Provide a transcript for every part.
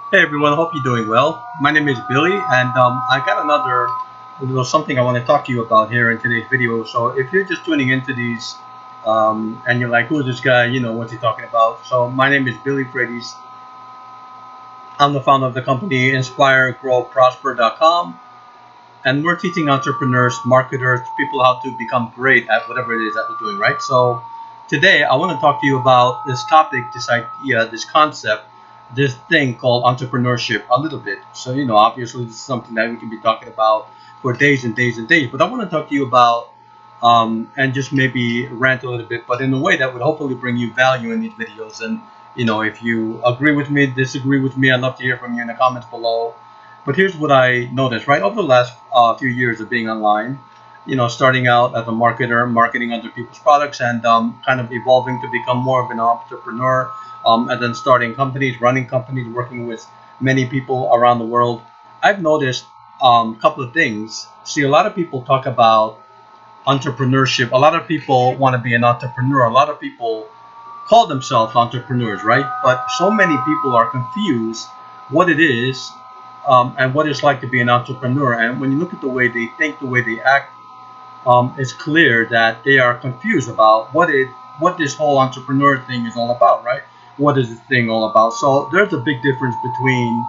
Hey everyone, hope you're doing well. My name is Billy, and I got another little something I want to talk to you about here in today's video. So if you're just tuning into these, and you're like, "Who is this guy? What's he talking about?" So my name is Billy Fradys. I'm the founder of the company InspireGrowProsper.com, and we're teaching entrepreneurs, marketers, people how to become great at whatever it is that they're doing. Right. So today I want to talk to you about this topic, this idea, this concept, this thing called entrepreneurship a little bit. So obviously this is something that we can be talking about for days and days and days. But I want to talk to you about and just maybe rant a little bit, but in a way that would hopefully bring you value in these videos. And if you agree with me, disagree with me, I'd love to hear from you in the comments below. But here's what I noticed, right? Over the last few years of being online, starting out as a marketer, marketing other people's products, and kind of evolving to become more of an entrepreneur, and then starting companies, running companies, working with many people around the world. I've noticed a couple of things. See, a lot of people talk about entrepreneurship. A lot of people want to be an entrepreneur. A lot of people call themselves entrepreneurs, right? But so many people are confused what it is, and what it's like to be an entrepreneur. And when you look at the way they think, the way they act, it's clear that they are confused about what this whole entrepreneur thing is all about, right? What is this thing all about? So there's a big difference between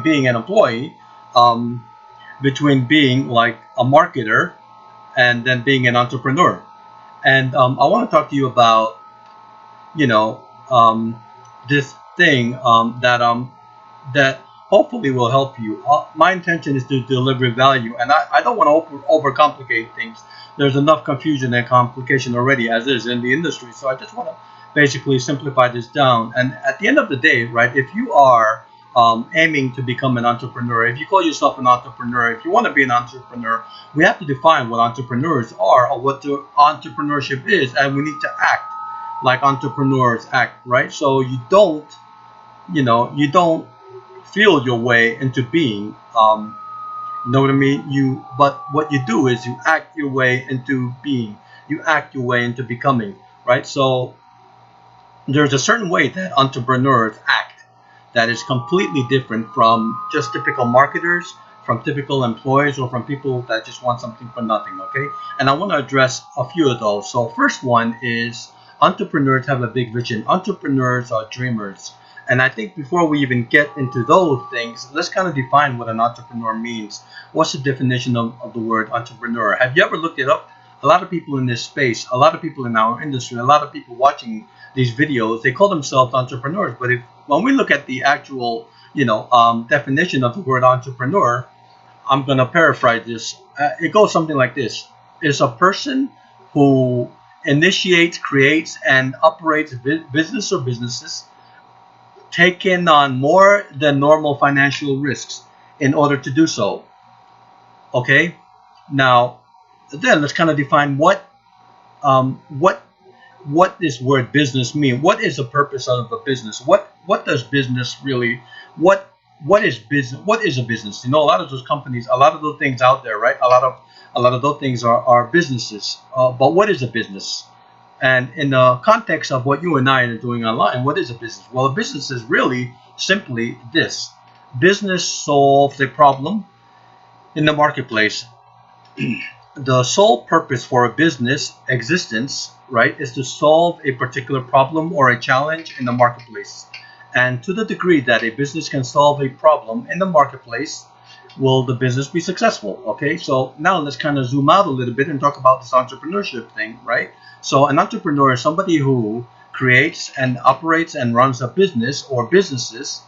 being an employee, um, between being like a marketer, and then being an entrepreneur. And I want to talk to you about you know this thing that hopefully will help you. My intention is to deliver value, and I don't want to overcomplicate things. There's enough confusion and complication already as is in the industry, so I just want to basically simplify this down. And at the end of the day, right, if you are aiming to become an entrepreneur, if you call yourself an entrepreneur, if you want to be an entrepreneur, we have to define what entrepreneurs are or what the entrepreneurship is, and we need to act like entrepreneurs act, right? So you don't feel your way into being. You know what I mean? But what you do is you act your way into being. You act your way into becoming, right? So there's a certain way that entrepreneurs act that is completely different from just typical marketers, from typical employees, or from people that just want something for nothing. Okay, and I want to address a few of those. So first one is entrepreneurs have a big vision. Entrepreneurs are dreamers. And I think before we even get into those things, let's kind of define what an entrepreneur means. What's the definition of the word entrepreneur? Have you ever looked it up? A lot of people in this space, a lot of people in our industry, a lot of people watching these videos, they call themselves entrepreneurs. But if when we look at the actual, definition of the word entrepreneur, I'm gonna paraphrase this. It goes something like this: is a person who initiates, creates, and operates business or businesses, taking on more than normal financial risks in order to do so. Okay, now then let's kind of define um, what what this word business mean. What is the purpose of a business? What does business really what what is business? What is a business? A lot of those companies, a lot of those things out there, right? A lot of those things are businesses. But what is a business? And in the context of what you and I are doing online, what is a business? Well, a business is really simply this: business solves a problem in the marketplace. The sole purpose for a business existence, right, is to solve a particular problem or a challenge in the marketplace. And to the degree that a business can solve a problem in the marketplace, will the business be successful? Okay, so now let's kind of zoom out a little bit and talk about this entrepreneurship thing, right? So an entrepreneur is somebody who creates and operates and runs a business or businesses,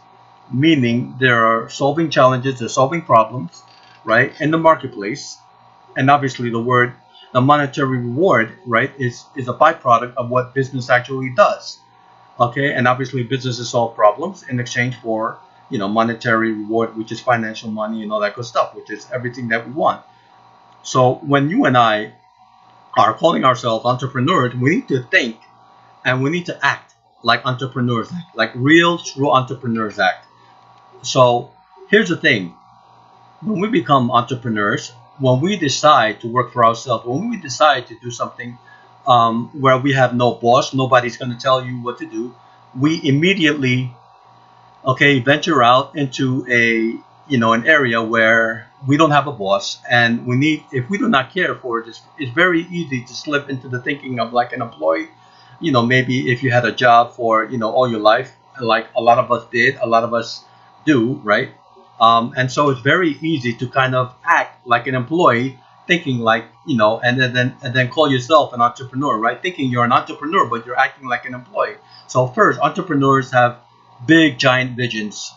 meaning they're solving challenges, they're solving problems, right, in the marketplace. And obviously the monetary reward, right, is a byproduct of what business actually does. Okay, and obviously businesses solve problems in exchange for monetary reward, which is financial money and all that good stuff, which is everything that we want. So when you and I are calling ourselves entrepreneurs, we need to think and we need to act like entrepreneurs act, like real true entrepreneurs act. So here's the thing: when we become entrepreneurs, when we decide to work for ourselves, when we decide to do something where we have no boss, nobody's going to tell you what to do, we immediately okay, venture out into a, an area where we don't have a boss, and we need, if we do not care for it, it's very easy to slip into the thinking of like an employee. Maybe if you had a job for, all your life, like a lot of us did, a lot of us do, right? And so it's very easy to kind of act like an employee, thinking like, and then call yourself an entrepreneur, right? Thinking you're an entrepreneur, but you're acting like an employee. So first, entrepreneurs have big giant visions.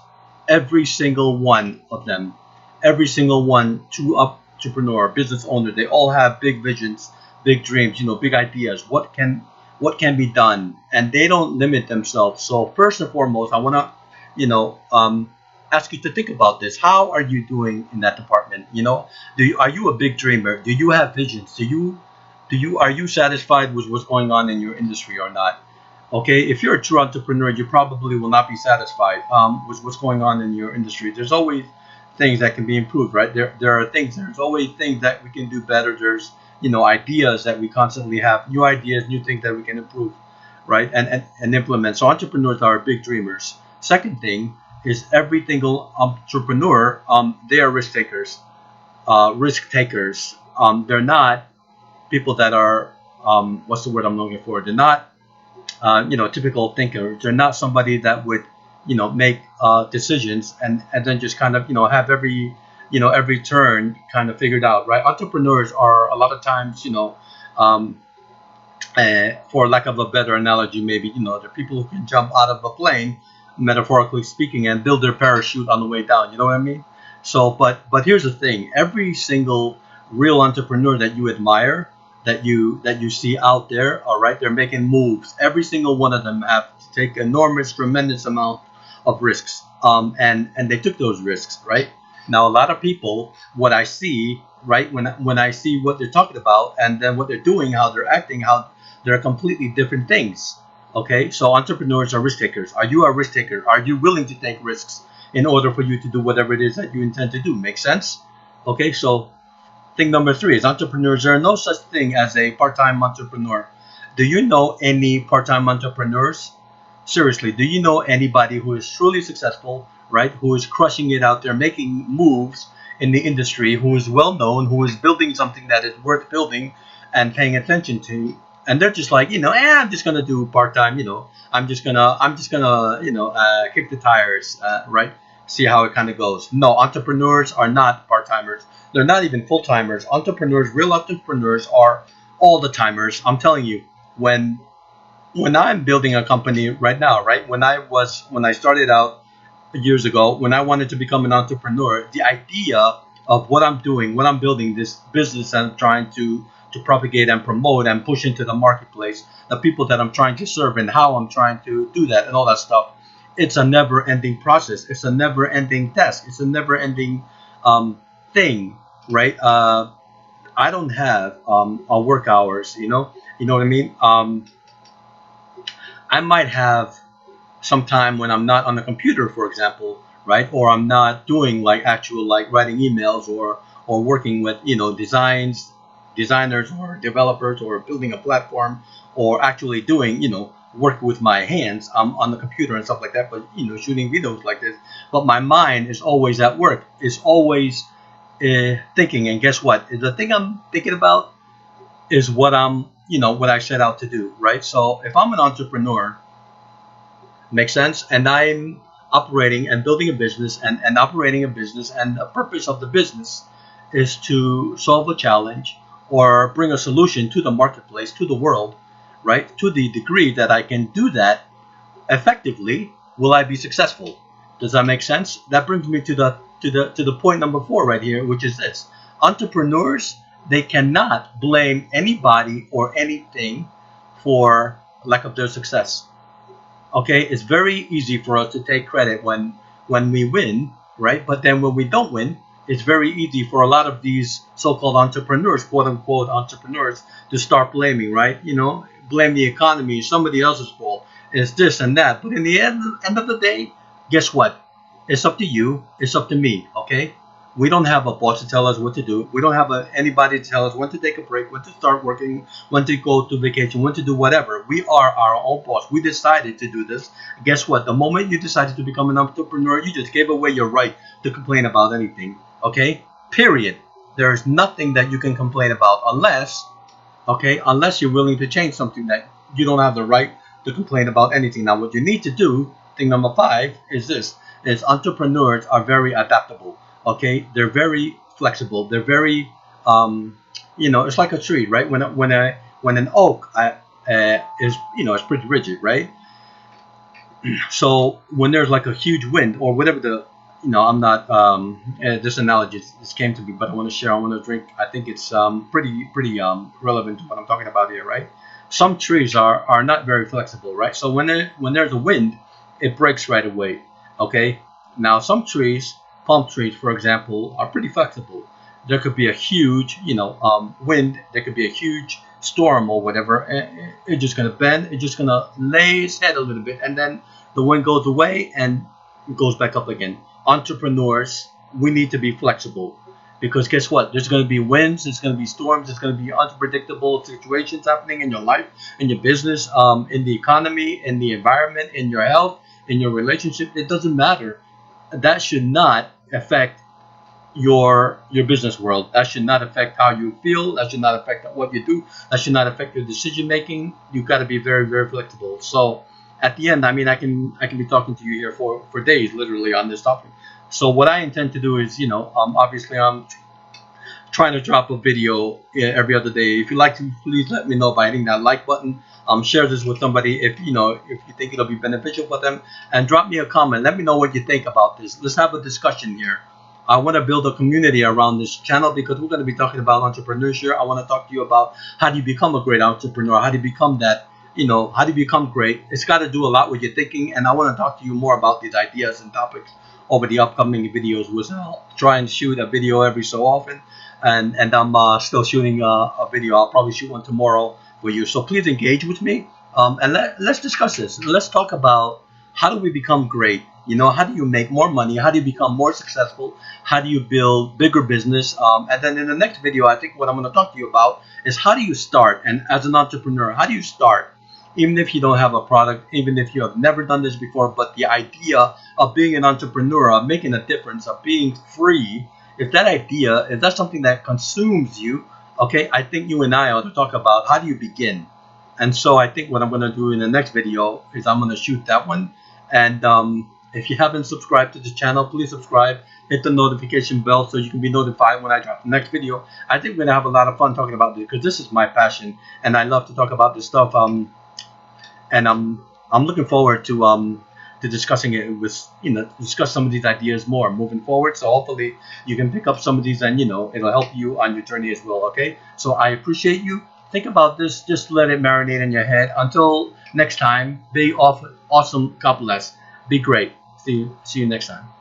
Every single one of them, every single one, true entrepreneur, business owner, they all have big visions, big dreams, big ideas. What can be done, and they don't limit themselves. So first and foremost, I want to, ask you to think about this. How are you doing in that department? Are you a big dreamer? Do you have visions? Are you satisfied with what's going on in your industry or not? Okay, if you're a true entrepreneur, you probably will not be satisfied with what's going on in your industry. There's always things that can be improved, right? There's always things that we can do better. There's, ideas that we constantly have, new ideas, new things that we can improve, right? And implement. So entrepreneurs are big dreamers. Second thing is every single entrepreneur, they are risk takers. Risk takers. They're not people that are, what's the word I'm looking for? They're not typical thinkers. They're not somebody that would, make decisions and then just kind of, have every turn kind of figured out, right? Entrepreneurs are a lot of times, for lack of a better analogy, maybe, they're people who can jump out of a plane, metaphorically speaking, and build their parachute on the way down. You know what I mean? So, but here's the thing: every single real entrepreneur that you admire, that you see out there, all right, they're making moves. Every single one of them have to take enormous, tremendous amount of risks, and they took those risks, right? Now, a lot of people, what I see, right, when I see what they're talking about, and then what they're doing, how they're acting, how they're completely different things. Okay, so entrepreneurs are risk takers. Are you a risk taker? Are you willing to take risks in order for you to do whatever it is that you intend to do? Make sense? Okay, so thing number three is entrepreneurs. There are no such thing as a part-time entrepreneur. Do you know any part-time entrepreneurs? Seriously, do you know anybody who is truly successful, right? Who is crushing it out there, making moves in the industry, who is well known, who is building something that is worth building and paying attention to? And they're just like, I'm just gonna do part time. I'm just gonna, kick the tires, right? See how it kind of goes. No, entrepreneurs are not part timers. They're not even full timers. Entrepreneurs, real entrepreneurs, are all the timers. I'm telling you, when I'm building a company right now, right? When I started out years ago, when I wanted to become an entrepreneur, the idea of what I'm doing, what I'm building, this business I'm trying to propagate and promote and push into the marketplace, the people that I'm trying to serve, and how I'm trying to do that and all that stuff, it's a never-ending process. It's a never-ending task. It's a never-ending thing, right? I don't have work hours, you know what I mean? I might have some time when I'm not on the computer, for example, right? Or I'm not doing like actual like writing emails or working with designers or developers, or building a platform, or actually doing work with my hands on the computer and stuff like that. But shooting videos like this. But my mind is always at work. Is always thinking. And guess what? The thing I'm thinking about is what I set out to do, right? So if I'm an entrepreneur, makes sense, and I'm operating and building a business and operating a business, and the purpose of the business is to solve a challenge or bring a solution to the marketplace, to the world, right? To the degree that I can do that effectively, will I be successful? Does that make sense? That brings me to the point number 4 right here, which is this: entrepreneurs, they cannot blame anybody or anything for lack of their success. Okay, it's very easy for us to take credit when we win, right? But then when we don't win, it's very easy for a lot of these so-called entrepreneurs, quote unquote entrepreneurs, to start blaming, right? Blame the economy, somebody else's fault, it's this and that. But in the end of the day, guess what? It's up to you. It's up to me. Okay, We don't have a boss to tell us what to do. We don't have anybody to tell us when to take a break, when to start working, when to go to vacation, when to do whatever. We are our own boss. We decided to do this. Guess what? The moment you decided to become an entrepreneur, you just gave away your right to complain about anything. Okay? Period. There's nothing that you can complain about unless you're willing to change something, that you don't have the right to complain about anything. Now, what you need to do, thing number 5, is this: is entrepreneurs are very adaptable. Okay, they're very flexible. They're very, it's like a tree, right? When an oak is, it's pretty rigid, right? So when there's like a huge wind or whatever I'm not, this analogy just came to me, but I want to share. I want to drink. I think it's pretty relevant to what I'm talking about here, right? Some trees are not very flexible, right? So when there's a wind, it breaks right away. Okay. Now some trees, palm trees, for example, are pretty flexible. There could be a huge, wind. There could be a huge storm or whatever. It's just gonna bend. It's just gonna lay its head a little bit, and then the wind goes away and it goes back up again. Entrepreneurs, we need to be flexible, because guess what? There's going to be winds, there's going to be storms, there's going to be unpredictable situations happening in your life, in your business, in the economy, in the environment, in your health, in your relationship. It doesn't matter. That should not affect your business world. That should not affect how you feel. That should not affect what you do. That should not affect your decision making. You've got to be very, very flexible. So at the end, I mean, I can be talking to you here for days, literally, on this topic. So what I intend to do is, obviously I'm trying to drop a video every other day. If you like to, please let me know by hitting that like button. Share this with somebody if you think it'll be beneficial for them, and drop me a comment. Let me know what you think about this. Let's have a discussion here. I want to build a community around this channel, because we're going to be talking about entrepreneurship. I want to talk to you about how do you become a great entrepreneur, how do you become that, how do you become great. It's got to do a lot with your thinking, and I want to talk to you more about these ideas and topics over the upcoming videos, which I'll try and shoot a video every so often, and I'm still shooting a video. I'll probably shoot one tomorrow for you, so please engage with me, and let's discuss this. Let's talk about how do we become great. How do you make more money? How do you become more successful? How do you build bigger business? And then in the next video, I think what I'm going to talk to you about is how do you start, and as an entrepreneur, how do you start? Even if you don't have a product, even if you have never done this before, but the idea of being an entrepreneur, of making a difference, of being free, if that's something that consumes you, okay, I think you and I ought to talk about how do you begin. And so I think what I'm going to do in the next video is I'm going to shoot that one. And if you haven't subscribed to the channel, please subscribe, hit the notification bell so you can be notified when I drop the next video. I think we're going to have a lot of fun talking about this, because this is my passion and I love to talk about this stuff. And I'm looking forward to discussing it with, discuss some of these ideas more moving forward. So hopefully you can pick up some of these, and it'll help you on your journey as well. Okay, so I appreciate you. Think about this. Just let it marinate in your head. Until next time, be awesome. God bless. Be great. See you next time.